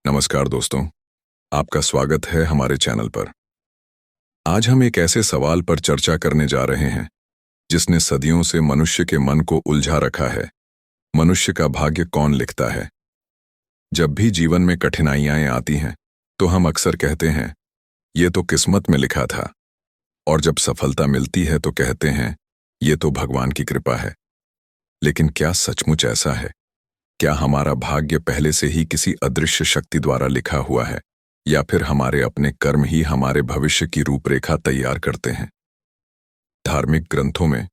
नमस्कार दोस्तों, आपका स्वागत है हमारे चैनल पर। आज हम एक ऐसे सवाल पर चर्चा करने जा रहे हैं जिसने सदियों से मनुष्य के मन को उलझा रखा है। मनुष्य का भाग्य कौन लिखता है? जब भी जीवन में कठिनाइयां आती हैं तो हम अक्सर कहते हैं ये तो किस्मत में लिखा था, और जब सफलता मिलती है तो कहते हैं ये तो भगवान की कृपा है। लेकिन क्या सचमुच ऐसा है? क्या हमारा भाग्य पहले से ही किसी अदृश्य शक्ति द्वारा लिखा हुआ है, या फिर हमारे अपने कर्म ही हमारे भविष्य की रूपरेखा तैयार करते हैं? धार्मिक ग्रंथों में,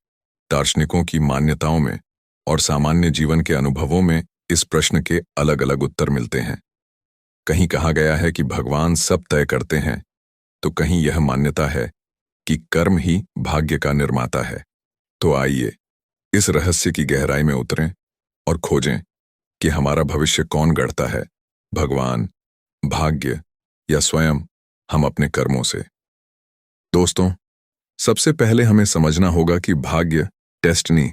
दार्शनिकों की मान्यताओं में और सामान्य जीवन के अनुभवों में इस प्रश्न के अलग अलग उत्तर मिलते हैं। कहीं कहा गया है कि भगवान सब तय करते हैं, तो कहीं यह मान्यता है कि कर्म ही भाग्य का निर्माता है। तो आइए इस रहस्य की गहराई में उतरें और खोजें कि हमारा भविष्य कौन गढ़ता है, भगवान, भाग्य या स्वयं हम अपने कर्मों से। दोस्तों, सबसे पहले हमें समझना होगा कि भाग्य, डेस्टिनी,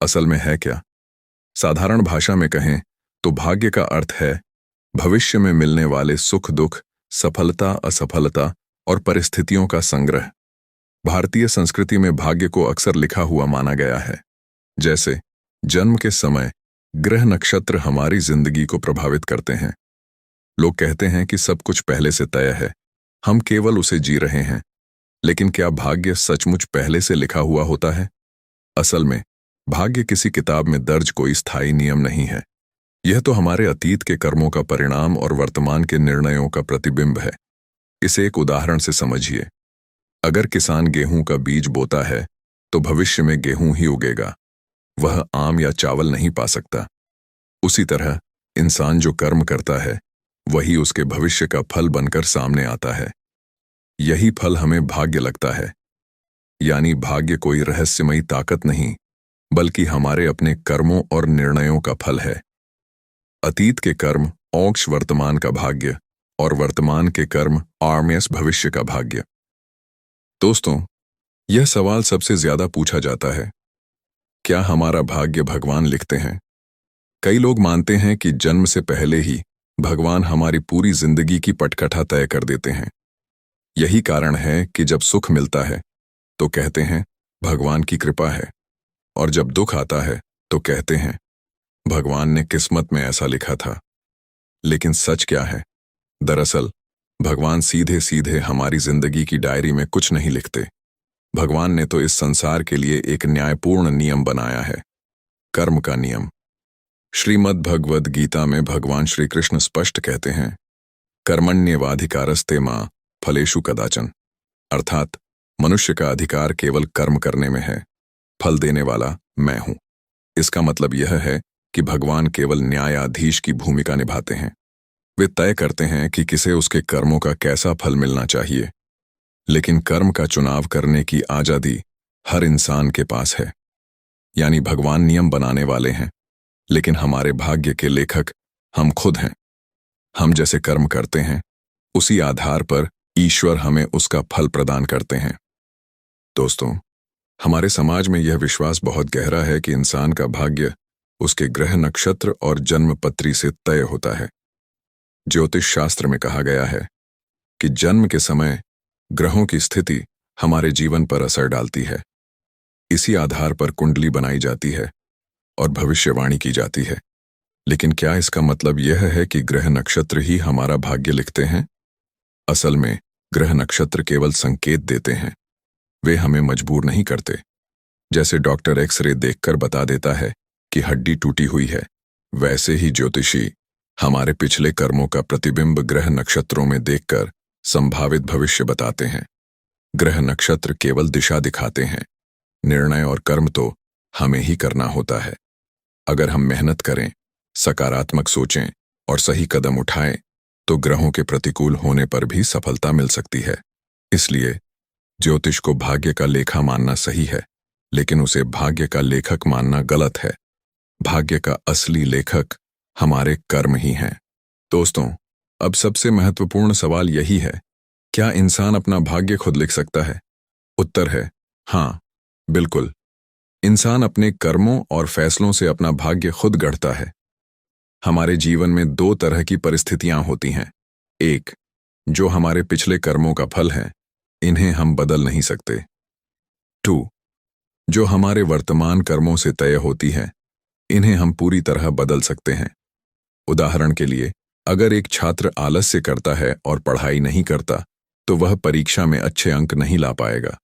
असल में है क्या। साधारण भाषा में कहें तो भाग्य का अर्थ है भविष्य में मिलने वाले सुख दुख, सफलता असफलता और परिस्थितियों का संग्रह। भारतीय संस्कृति में भाग्य को अक्सर लिखा हुआ माना गया है। जैसे जन्म के समय ग्रह नक्षत्र हमारी जिंदगी को प्रभावित करते हैं। लोग कहते हैं कि सब कुछ पहले से तय है, हम केवल उसे जी रहे हैं। लेकिन क्या भाग्य सचमुच पहले से लिखा हुआ होता है? असल में भाग्य किसी किताब में दर्ज कोई स्थायी नियम नहीं है। यह तो हमारे अतीत के कर्मों का परिणाम और वर्तमान के निर्णयों का प्रतिबिंब है। इसे एक उदाहरण से समझिए। अगर किसान गेहूं का बीज बोता है तो भविष्य में गेहूं ही उगेगा, वह आम या चावल नहीं पा सकता। उसी तरह इंसान जो कर्म करता है वही उसके भविष्य का फल बनकर सामने आता है। यही फल हमें भाग्य लगता है। यानी भाग्य कोई रहस्यमयी ताकत नहीं, बल्कि हमारे अपने कर्मों और निर्णयों का फल है। अतीत के कर्म औक्ष वर्तमान का भाग्य, और वर्तमान के कर्म आरएमएस भविष्य का भाग्य। दोस्तों, यह सवाल सबसे ज्यादा पूछा जाता है, क्या हमारा भाग्य भगवान लिखते हैं? कई लोग मानते हैं कि जन्म से पहले ही भगवान हमारी पूरी जिंदगी की पटकथा तय कर देते हैं। यही कारण है कि जब सुख मिलता है तो कहते हैं भगवान की कृपा है, और जब दुख आता है तो कहते हैं भगवान ने किस्मत में ऐसा लिखा था। लेकिन सच क्या है? दरअसल भगवान सीधे सीधे हमारी जिंदगी की डायरी में कुछ नहीं लिखते। भगवान ने तो इस संसार के लिए एक न्यायपूर्ण नियम बनाया है, कर्म का नियम। श्रीमद् भगवद गीता में भगवान श्री कृष्ण स्पष्ट कहते हैं, कर्मण्येवाधिकारस्ते मां फलेषु कदाचन। अर्थात मनुष्य का अधिकार केवल कर्म करने में है, फल देने वाला मैं हूं। इसका मतलब यह है कि भगवान केवल न्यायाधीश की भूमिका निभाते हैं। वे तय करते हैं कि किसे उसके कर्मों का कैसा फल मिलना चाहिए। लेकिन कर्म का चुनाव करने की आजादी हर इंसान के पास है। यानी भगवान नियम बनाने वाले हैं, लेकिन हमारे भाग्य के लेखक हम खुद हैं। हम जैसे कर्म करते हैं उसी आधार पर ईश्वर हमें उसका फल प्रदान करते हैं। दोस्तों, हमारे समाज में यह विश्वास बहुत गहरा है कि इंसान का भाग्य उसके ग्रह नक्षत्र और जन्म पत्री से तय होता है। ज्योतिष शास्त्र में कहा गया है कि जन्म के समय ग्रहों की स्थिति हमारे जीवन पर असर डालती है। इसी आधार पर कुंडली बनाई जाती है और भविष्यवाणी की जाती है। लेकिन क्या इसका मतलब यह है कि ग्रह नक्षत्र ही हमारा भाग्य लिखते हैं? असल में ग्रह नक्षत्र केवल संकेत देते हैं, वे हमें मजबूर नहीं करते। जैसे डॉक्टर एक्सरे देखकर बता देता है कि हड्डी टूटी हुई है, वैसे ही ज्योतिषी हमारे पिछले कर्मों का प्रतिबिंब ग्रह नक्षत्रों में देखकर संभावित भविष्य बताते हैं। ग्रह नक्षत्र केवल दिशा दिखाते हैं, निर्णय और कर्म तो हमें ही करना होता है। अगर हम मेहनत करें, सकारात्मक सोचें और सही कदम उठाएं, तो ग्रहों के प्रतिकूल होने पर भी सफलता मिल सकती है। इसलिए ज्योतिष को भाग्य का लेखा मानना सही है, लेकिन उसे भाग्य का लेखक मानना गलत है। भाग्य का असली लेखक हमारे कर्म ही हैं। दोस्तों, अब सबसे महत्वपूर्ण सवाल यही है, क्या इंसान अपना भाग्य खुद लिख सकता है? उत्तर है हाँ, बिल्कुल। इंसान अपने कर्मों और फैसलों से अपना भाग्य खुद गढ़ता है। हमारे जीवन में दो तरह की परिस्थितियां होती हैं। एक, जो हमारे पिछले कर्मों का फल है, इन्हें हम बदल नहीं सकते। टू, जो हमारे वर्तमान कर्मों से तय होती है, इन्हें हम पूरी तरह बदल सकते हैं। उदाहरण के लिए, अगर एक छात्र आलस्य करता है और पढ़ाई नहीं करता, तो वह परीक्षा में अच्छे अंक नहीं ला पाएगा।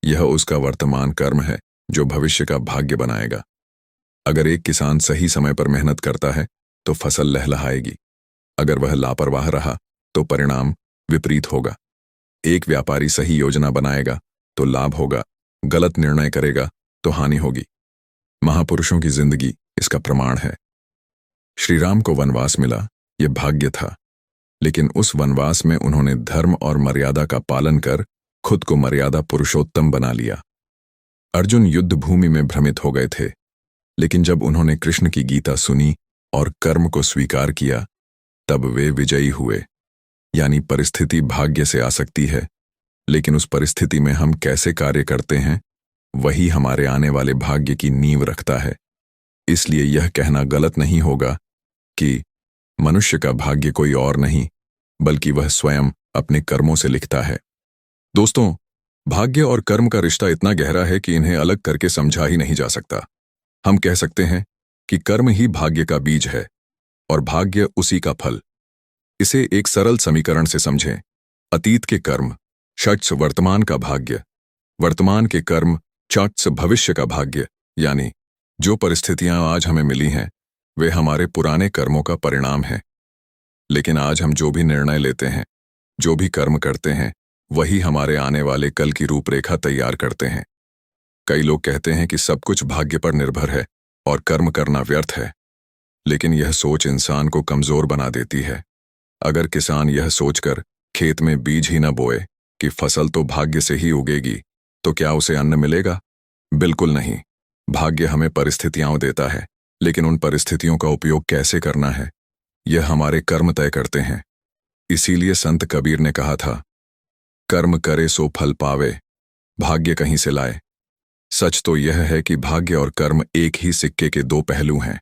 यह उसका वर्तमान कर्म है जो भविष्य का भाग्य बनाएगा। अगर एक किसान सही समय पर मेहनत करता है तो फसल लहलहाएगी। अगर वह लापरवाह रहा तो परिणाम विपरीत होगा। एक व्यापारी सही योजना बनाएगा तो लाभ होगा, गलत निर्णय करेगा तो हानि होगी। महापुरुषों की जिंदगी इसका प्रमाण है। श्री राम को वनवास मिला, यह भाग्य था, लेकिन उस वनवास में उन्होंने धर्म और मर्यादा का पालन कर खुद को मर्यादा पुरुषोत्तम बना लिया। अर्जुन युद्ध भूमि में भ्रमित हो गए थे, लेकिन जब उन्होंने कृष्ण की गीता सुनी और कर्म को स्वीकार किया, तब वे विजयी हुए। यानी परिस्थिति भाग्य से आ सकती है, लेकिन उस परिस्थिति में हम कैसे कार्य करते हैं, वही हमारे आने वाले भाग्य की नींव रखता है। इसलिए यह कहना गलत नहीं होगा कि मनुष्य का भाग्य कोई और नहीं, बल्कि वह स्वयं अपने कर्मों से लिखता है। दोस्तों, भाग्य और कर्म का रिश्ता इतना गहरा है कि इन्हें अलग करके समझा ही नहीं जा सकता। हम कह सकते हैं कि कर्म ही भाग्य का बीज है और भाग्य उसी का फल। इसे एक सरल समीकरण से समझें। अतीत के कर्म षट्स वर्तमान का भाग्य, वर्तमान के कर्म चट्स भविष्य का भाग्य। यानी जो परिस्थितियां आज हमें मिली हैं, वे हमारे पुराने कर्मों का परिणाम हैं। लेकिन आज हम जो भी निर्णय लेते हैं, जो भी कर्म करते हैं, वही हमारे आने वाले कल की रूपरेखा तैयार करते हैं। कई लोग कहते हैं कि सब कुछ भाग्य पर निर्भर है और कर्म करना व्यर्थ है, लेकिन यह सोच इंसान को कमजोर बना देती है। अगर किसान यह सोचकर खेत में बीज ही न बोए कि फसल तो भाग्य से ही उगेगी, तो क्या उसे अन्न मिलेगा? बिल्कुल नहीं। भाग्य हमें परिस्थितियां देता है, लेकिन उन परिस्थितियों का उपयोग कैसे करना है, यह हमारे कर्म तय करते हैं। इसीलिए संत कबीर ने कहा था, कर्म करे सो फल पावे, भाग्य कहीं से लाए। सच तो यह है कि भाग्य और कर्म एक ही सिक्के के दो पहलू हैं।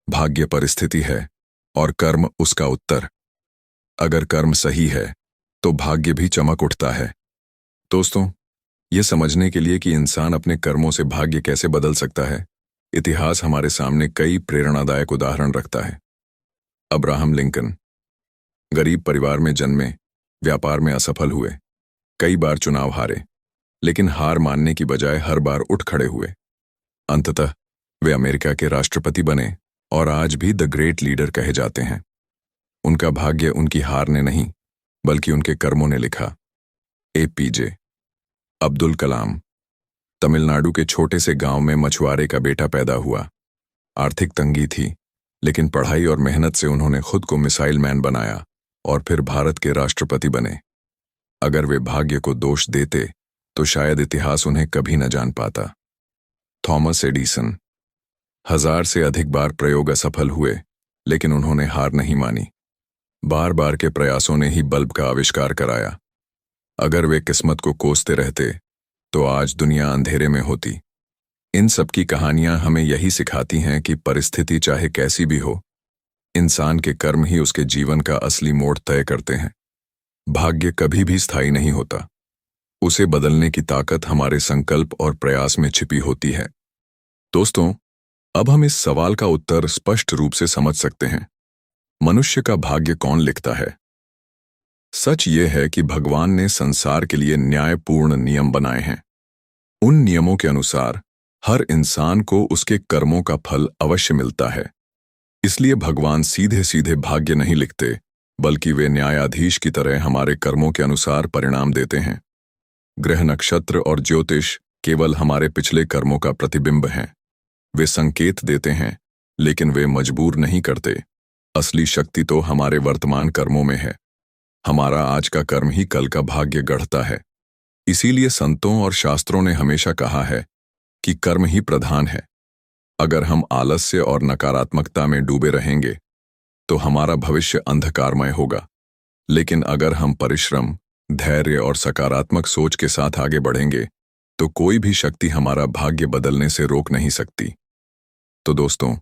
भाग्य परिस्थिति है और कर्म उसका उत्तर। अगर कर्म सही है तो भाग्य भी चमक उठता है। दोस्तों, ये समझने के लिए कि इंसान अपने कर्मों से भाग्य कैसे बदल सकता है, इतिहास हमारे सामने कई प्रेरणादायक उदाहरण रखता है। अब्राहम लिंकन गरीब परिवार में जन्मे, व्यापार में असफल हुए, कई बार चुनाव हारे, लेकिन हार मानने की बजाय हर बार उठ खड़े हुए। अंततः वे अमेरिका के राष्ट्रपति बने और आज भी द ग्रेट लीडर कहे जाते हैं। उनका भाग्य उनकी हार ने नहीं, बल्कि उनके कर्मों ने लिखा। एपीजे अब्दुल कलाम तमिलनाडु के छोटे से गांव में मछुआरे का बेटा पैदा हुआ। आर्थिक तंगी थी, लेकिन पढ़ाई और मेहनत से उन्होंने खुद को मिसाइल मैन बनाया और फिर भारत के राष्ट्रपति बने। अगर वे भाग्य को दोष देते तो शायद इतिहास उन्हें कभी न जान पाता। थॉमस एडिसन 1000 से अधिक बार प्रयोग असफल हुए, लेकिन उन्होंने हार नहीं मानी। बार बार के प्रयासों ने ही बल्ब का आविष्कार कराया। अगर वे किस्मत को कोसते रहते तो आज दुनिया अंधेरे में होती। इन सब की कहानियां हमें यही सिखाती हैं कि परिस्थिति चाहे कैसी भी हो, इंसान के कर्म ही उसके जीवन का असली मोड़ तय करते हैं। भाग्य कभी भी स्थायी नहीं होता। उसे बदलने की ताकत हमारे संकल्प और प्रयास में छिपी होती है। दोस्तों, अब हम इस सवाल का उत्तर स्पष्ट रूप से समझ सकते हैं। मनुष्य का भाग्य कौन लिखता है? सच ये है कि भगवान ने संसार के लिए न्यायपूर्ण नियम बनाए हैं। उन नियमों के अनुसार हर इंसान को उसके कर्मों का फल अवश्य मिलता है। इसलिए भगवान सीधे सीधे भाग्य नहीं लिखते, बल्कि वे न्यायाधीश की तरह हमारे कर्मों के अनुसार परिणाम देते हैं। ग्रह, नक्षत्र और ज्योतिष केवल हमारे पिछले कर्मों का प्रतिबिंब हैं। वे संकेत देते हैं, लेकिन वे मजबूर नहीं करते। असली शक्ति तो हमारे वर्तमान कर्मों में है। हमारा आज का कर्म ही कल का भाग्य गढ़ता है। इसीलिए संतों और शास्त्रों ने हमेशा कहा है कि कर्म ही प्रधान है। अगर हम आलस्य और नकारात्मकता में डूबे रहेंगे तो हमारा भविष्य अंधकारमय होगा, लेकिन अगर हम परिश्रम, धैर्य और सकारात्मक सोच के साथ आगे बढ़ेंगे तो कोई भी शक्ति हमारा भाग्य बदलने से रोक नहीं सकती। तो दोस्तों,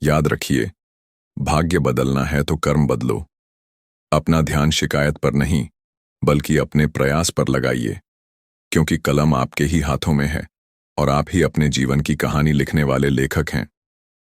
याद रखिए, भाग्य बदलना है तो कर्म बदलो। अपना ध्यान शिकायत पर नहीं, बल्कि अपने प्रयास पर लगाइए, क्योंकि कलम आपके ही हाथों में है और आप ही अपने जीवन की कहानी लिखने वाले लेखक हैं।